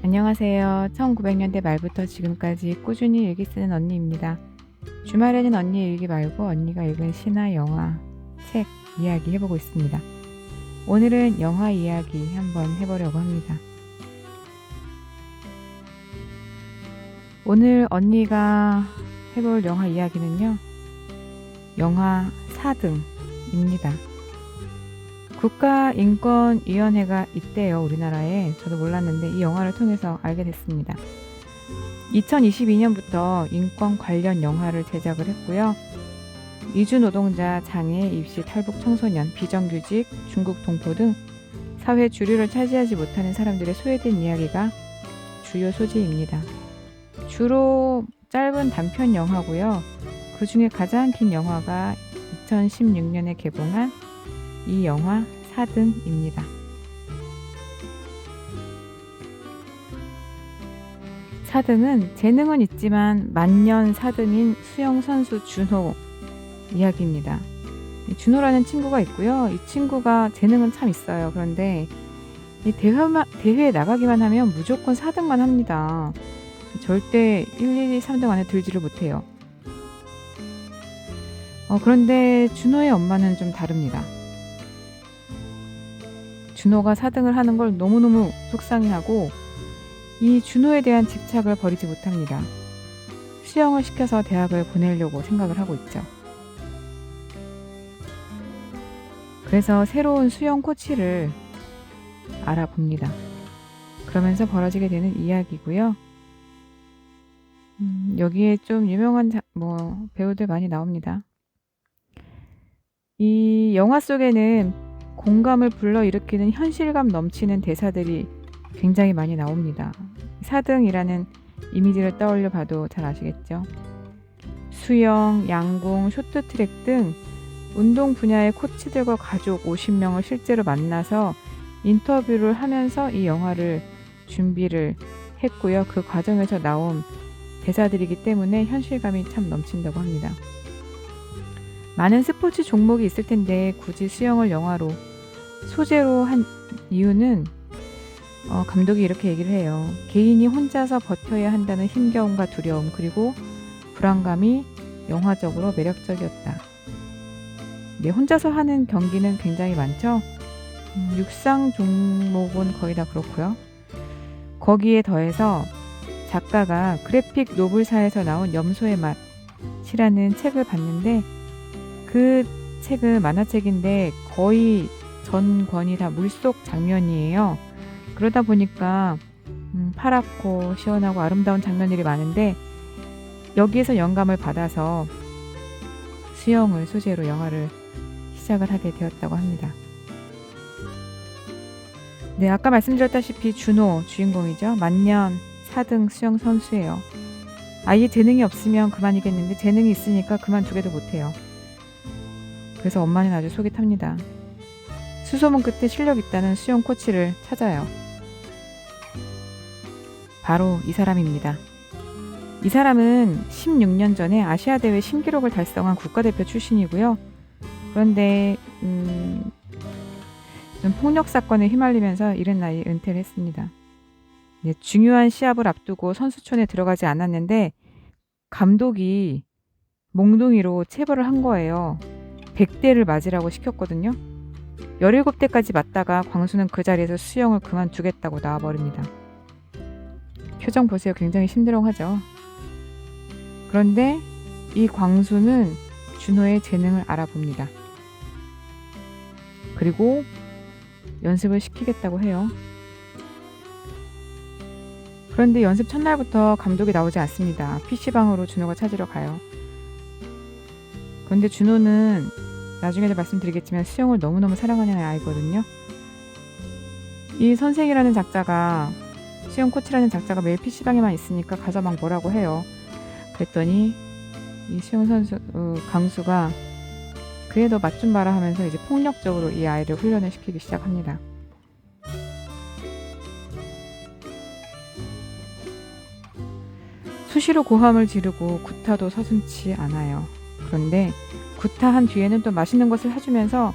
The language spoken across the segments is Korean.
안녕하세요. 1900년대 말부터 지금까지 꾸준히 일기 쓰는 언니입니다. 주말에는 언니 일기 말고 언니가 읽은 시나 영화, 책 이야기 해보고 있습니다. 오늘은 영화 이야기 한번 해보려고 합니다. 오늘 언니가 해볼 영화 이야기는요, 영화 4등입니다. 국가인권위원회가 있대요, 우리나라에. 저도 몰랐는데 이 영화를 통해서 알게 됐습니다. 2022년부터 인권 관련 영화를 제작을 했고요. 이주노동자, 장애, 입시, 탈북 청소년, 비정규직, 중국 동포 등 사회 주류를 차지하지 못하는 사람들의 소외된 이야기가 주요 소재입니다. 주로 짧은 단편 영화고요. 그 중에 가장 긴 영화가 2016년에 개봉한 이 영화 4등입니다. 사등은 재능은 있지만 만년 4등인 수영선수 준호 이야기입니다. 준호라는 친구가 있고요. 이 친구가 재능은 참 있어요. 그런데 이 대회에 나가기만 하면 무조건 4등만 합니다. 절대 1, 2, 3등 안에 들지를 못해요. 그런데 준호의 엄마는 좀 다릅니다. 준호가 4등을 하는 걸 너무너무 속상해하고 이 준호에 대한 집착을 버리지 못합니다. 수영을 시켜서 대학을 보내려고 생각을 하고 있죠. 그래서 새로운 수영 코치를 알아봅니다. 그러면서 벌어지게 되는 이야기고요. 여기에 좀 유명한 배우들 많이 나옵니다. 이 영화 속에는 공감을 불러일으키는 현실감 넘치는 대사들이 굉장히 많이 나옵니다. 4등이라는 이미지를 떠올려 봐도 잘 아시겠죠? 수영, 양궁, 쇼트트랙 등 운동 분야의 코치들과 가족 50명을 실제로 만나서 인터뷰를 하면서 이 영화를 준비를 했고요. 그 과정에서 나온 대사들이기 때문에 현실감이 참 넘친다고 합니다. 많은 스포츠 종목이 있을 텐데 굳이 수영을 영화로 소재로 한 이유는 감독이 이렇게 얘기를 해요. 개인이 혼자서 버텨야 한다는 힘겨움과 두려움 그리고 불안감이 영화적으로 매력적이었다. 네, 혼자서 하는 경기는 굉장히 많죠. 육상 종목은 거의 다 그렇고요. 거기에 더해서 작가가 그래픽 노블사에서 나온 염소의 맛이라는 책을 봤는데 그 책은 만화책인데 거의 전 권이 다 물속 장면이에요. 그러다 보니까 파랗고 시원하고 아름다운 장면들이 많은데 여기에서 영감을 받아서 수영을 소재로 영화를 시작을 하게 되었다고 합니다. 네, 아까 말씀드렸다시피 준호 주인공이죠. 만년 4등 수영 선수예요. 아예 재능이 없으면 그만이겠는데 재능이 있으니까 그만두게도 못해요. 그래서 엄마는 아주 속이 탑니다. 수소문 끝에 실력 있다는 수영 코치를 찾아요. 바로 이 사람입니다. 이 사람은 16년 전에 아시아대회 신기록을 달성한 국가대표 출신이고요. 그런데 좀 폭력 사건에 휘말리면서 이른 나이에 은퇴를 했습니다. 네, 중요한 시합을 앞두고 선수촌에 들어가지 않았는데 감독이 몽둥이로 체벌을 한 거예요. 100대를 맞으라고 시켰거든요. 17대까지 맞다가 광수는 그 자리에서 수영을 그만두겠다고 나와버립니다. 표정 보세요. 굉장히 심드렁하죠. 그런데 이 광수는 준호의 재능을 알아봅니다. 그리고 연습을 시키겠다고 해요. 그런데 연습 첫날부터 감독이 나오지 않습니다. PC방으로 준호가 찾으러 가요. 그런데 준호는 나중에도 말씀드리겠지만 수영을 너무너무 사랑하는 아이거든요. 이 선생이라는 작자가 수영 코치라는 작자가 매일 PC방에만 있으니까 가서 막 뭐라고 해요. 그랬더니 이 수영 선수 강수가 그래 너 맛 좀 봐라 하면서 이제 폭력적으로 이 아이를 훈련을 시키기 시작합니다. 수시로 고함을 지르고 구타도 서슴지 않아요. 그런데 구타한 뒤에는 또 맛있는 것을 해주면서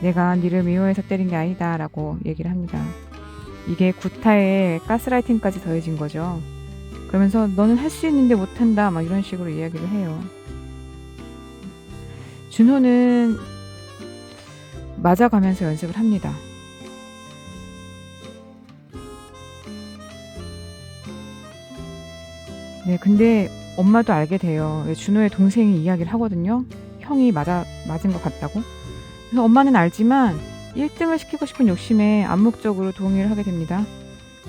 내가 니를 미워해서 때린 게 아니다 라고 얘기를 합니다. 이게 구타에 가스라이팅까지 더해진 거죠. 그러면서 "너는 할 수 있는데 못한다." 막 이런 식으로 이야기를 해요. 준호는 맞아가면서 연습을 합니다. 네, 근데 엄마도 알게 돼요. 준호의 동생이 이야기를 하거든요. 형이 맞은 것 같다고. 그래서 엄마는 알지만 1 등을 시키고 싶은 욕심에 암묵적으로 동의를 하게 됩니다.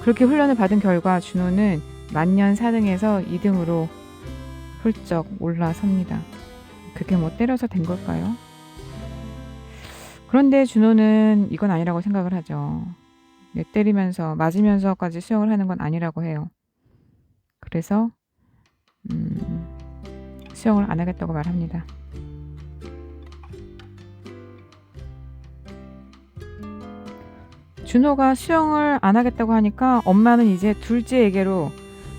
그렇게 훈련을 받은 결과 준호는 만년 4 등에서 2 등으로 훌쩍 올라섭니다. 그게 뭐 때려서 된 걸까요? 그런데 준호는 이건 아니라고 생각을 하죠. 네, 때리면서 맞으면서까지 수영을 하는 건 아니라고 해요. 그래서 수영을 안 하겠다고 말합니다. 준호가 수영을 안 하겠다고 하니까 엄마는 이제 둘째에게로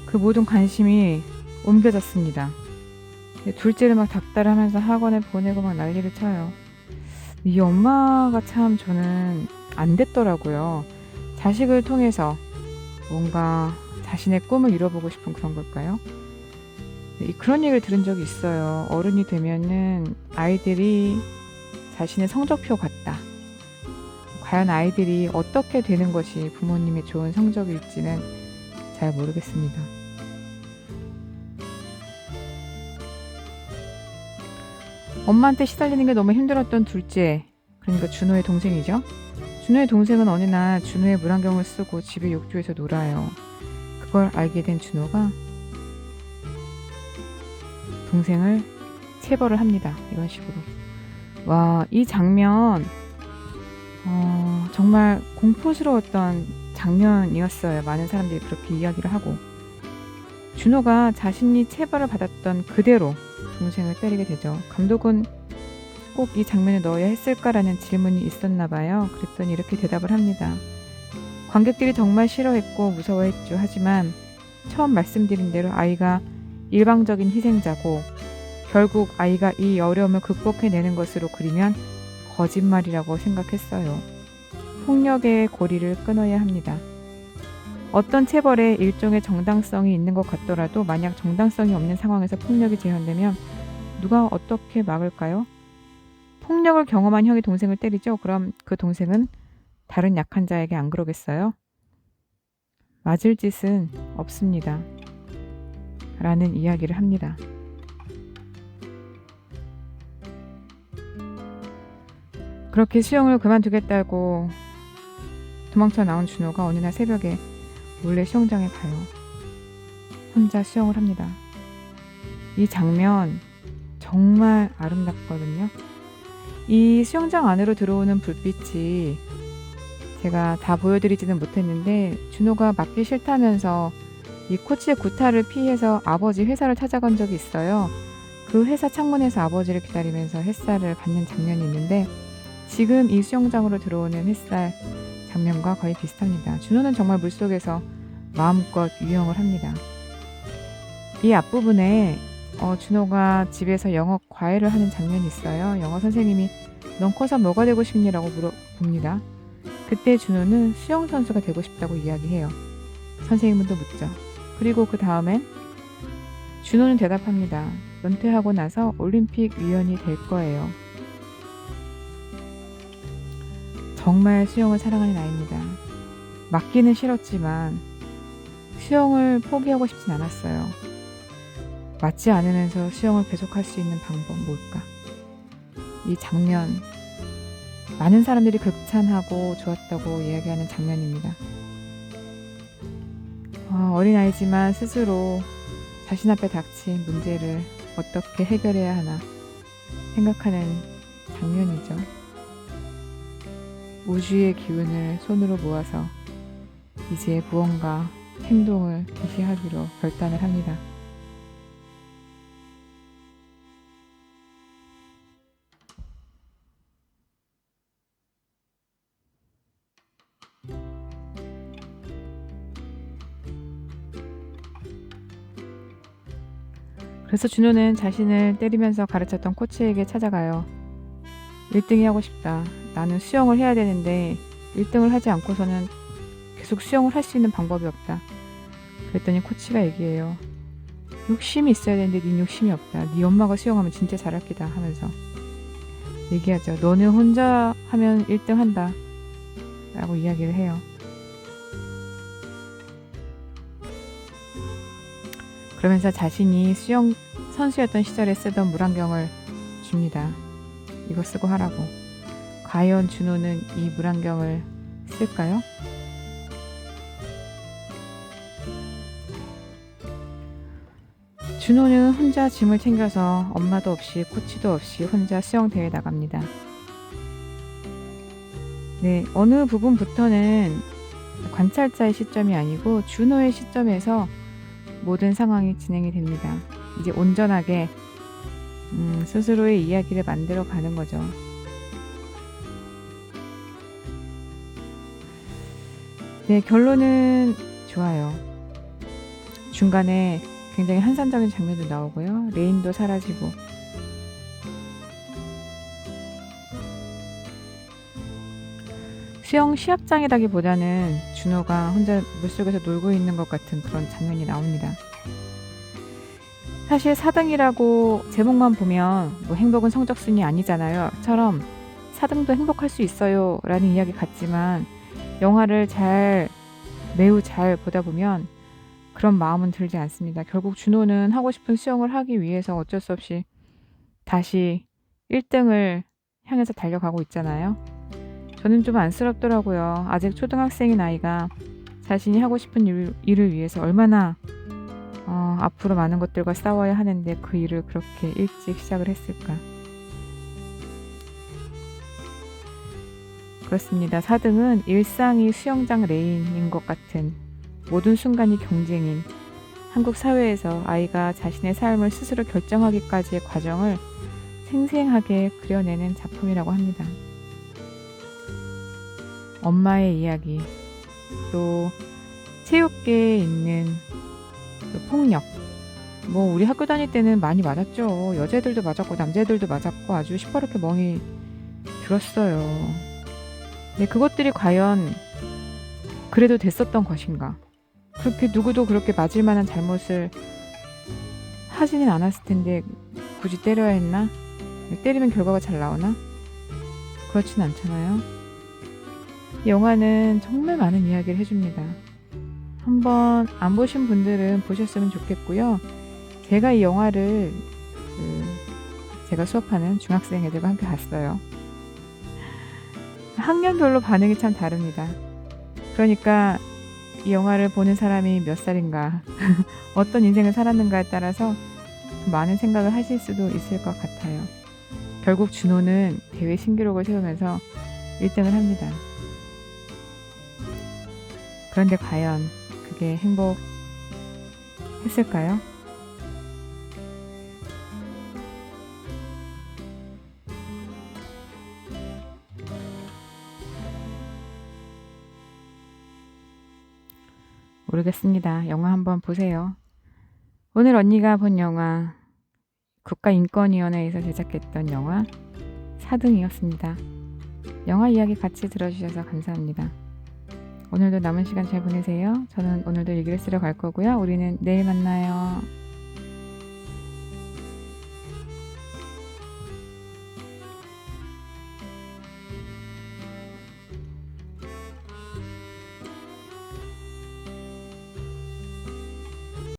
그 모든 관심이 옮겨졌습니다. 둘째를 막 닥달하면서 학원에 보내고 막 난리를 쳐요. 이 엄마가 참 저는 안 됐더라고요. 자식을 통해서 뭔가 자신의 꿈을 이뤄보고 싶은 그런 걸까요? 그런 얘기를 들은 적이 있어요. 어른이 되면은 아이들이 자신의 성적표 같다. 과연 아이들이 어떻게 되는 것이 부모님의 좋은 성적일지는 잘 모르겠습니다. 엄마한테 시달리는 게 너무 힘들었던 둘째, 그러니까 준호의 동생이죠. 준호의 동생은 어느 날 준호의 물안경을 쓰고 집의 욕조에서 놀아요. 그걸 알게 된 준호가 동생을 체벌을 합니다. 이런 식으로. 와, 이 장면 정말 공포스러웠던 장면이었어요. 많은 사람들이 그렇게 이야기를 하고. 준호가 자신이 체벌을 받았던 그대로 동생을 때리게 되죠. 감독은 꼭 이 장면을 넣어야 했을까라는 질문이 있었나 봐요. 그랬더니 이렇게 대답을 합니다. 관객들이 정말 싫어했고 무서워했죠. 하지만 처음 말씀드린 대로 아이가 일방적인 희생자고 결국 아이가 이 어려움을 극복해내는 것으로 그리면 거짓말이라고 생각했어요. 폭력의 고리를 끊어야 합니다. 어떤 체벌에 일종의 정당성이 있는 것 같더라도 만약 정당성이 없는 상황에서 폭력이 재현되면 누가 어떻게 막을까요? 폭력을 경험한 형이 동생을 때리죠. 그럼 그 동생은 다른 약한 자에게 안 그러겠어요? 맞을 짓은 없습니다. 라는 이야기를 합니다. 그렇게 수영을 그만두겠다고 도망쳐 나온 준호가 어느 날 새벽에 몰래 수영장에 가요. 혼자 수영을 합니다. 이 장면 정말 아름답거든요. 이 수영장 안으로 들어오는 불빛이 제가 다 보여드리지는 못했는데 준호가 맞기 싫다면서 이 코치의 구타를 피해서 아버지 회사를 찾아간 적이 있어요. 그 회사 창문에서 아버지를 기다리면서 햇살을 받는 장면이 있는데 지금 이 수영장으로 들어오는 햇살 장면과 거의 비슷합니다. 준호는 정말 물속에서 마음껏 유영을 합니다. 이 앞부분에 준호가 집에서 영어 과외를 하는 장면이 있어요. 영어 선생님이 넌 커서 뭐가 되고 싶니라고 물어봅니다. 그때 준호는 수영선수가 되고 싶다고 이야기해요. 선생님은 또 묻죠. 그리고 그 다음엔 준호는 대답합니다. 은퇴하고 나서 올림픽 위원이 될 거예요. 정말 수영을 사랑하는 아이입니다. 맞기는 싫었지만 수영을 포기하고 싶진 않았어요. 맞지 않으면서 수영을 계속할 수 있는 방법 뭘까? 이 장면 많은 사람들이 극찬하고 좋았다고 이야기하는 장면입니다. 어린아이지만 스스로 자신 앞에 닥친 문제를 어떻게 해결해야 하나 생각하는 장면이죠. 우주의 기운을 손으로 모아서 이제 무언가 행동을 개시하기로 결단을 합니다. 그래서 준호는 자신을 때리면서 가르쳤던 코치에게 찾아가요. 1등이 하고 싶다. 나는 수영을 해야 되는데 1등을 하지 않고서는 계속 수영을 할 수 있는 방법이 없다. 그랬더니 코치가 얘기해요. 욕심이 있어야 되는데 네 욕심이 없다. 네 엄마가 수영하면 진짜 잘할 기다 하면서 얘기하죠. 너는 혼자 하면 1등 한다 라고 이야기를 해요. 그러면서 자신이 수영 선수였던 시절에 쓰던 물안경을 줍니다. 이거 쓰고 하라고. 과연 준호는 이 물안경을 쓸까요? 준호는 혼자 짐을 챙겨서 엄마도 없이 코치도 없이 혼자 수영대회에 나갑니다. 네, 어느 부분부터는 관찰자의 시점이 아니고 준호의 시점에서 모든 상황이 진행이 됩니다. 이제 온전하게 스스로의 이야기를 만들어 가는 거죠. 네, 결론은 좋아요. 중간에 굉장히 한산적인 장면도 나오고요. 레인도 사라지고. 수영 시합장이라기보다는 준호가 혼자 물속에서 놀고 있는 것 같은 그런 장면이 나옵니다. 사실 4등이라고 제목만 보면 뭐 행복은 성적순이 아니잖아요. 처럼 4등도 행복할 수 있어요 라는 이야기 같지만 영화를 매우 잘 보다 보면 그런 마음은 들지 않습니다. 결국 준호는 하고 싶은 수영을 하기 위해서 어쩔 수 없이 다시 1등을 향해서 달려가고 있잖아요. 저는 좀 안쓰럽더라고요. 아직 초등학생인 아이가 자신이 하고 싶은 일을 위해서 얼마나 앞으로 많은 것들과 싸워야 하는데 그 일을 그렇게 일찍 시작을 했을까. 그렇습니다. 4등은 일상이 수영장 레인인 것 같은 모든 순간이 경쟁인 한국 사회에서 아이가 자신의 삶을 스스로 결정하기까지의 과정을 생생하게 그려내는 작품이라고 합니다. 엄마의 이야기, 또 체육계에 있는 또 폭력. 뭐 우리 학교 다닐 때는 많이 맞았죠. 여자애들도 맞았고 남자애들도 맞았고 아주 시퍼렇게 멍이 들었어요. 근데 그것들이 과연 그래도 됐었던 것인가? 그렇게 누구도 그렇게 맞을 만한 잘못을 하지는 않았을 텐데 굳이 때려야 했나? 때리면 결과가 잘 나오나? 그렇진 않잖아요. 이 영화는 정말 많은 이야기를 해줍니다. 한번 안 보신 분들은 보셨으면 좋겠고요. 제가 이 영화를 제가 수업하는 중학생 애들과 함께 봤어요. 학년별로 반응이 참 다릅니다. 그러니까 이 영화를 보는 사람이 몇 살인가 어떤 인생을 살았는가에 따라서 많은 생각을 하실 수도 있을 것 같아요. 결국 준호는 대회 신기록을 세우면서 1등을 합니다. 그런데 과연 그게 행복했을까요? 모르겠습니다. 영화 한번 보세요. 오늘 언니가 본 영화 국가인권위원회에서 제작했던 영화 4등이었습니다. 영화 이야기 같이 들어주셔서 감사합니다. 오늘도 남은 시간 잘 보내세요. 저는 오늘도 일기를 쓰러 갈 거고요. 우리는 내일 만나요.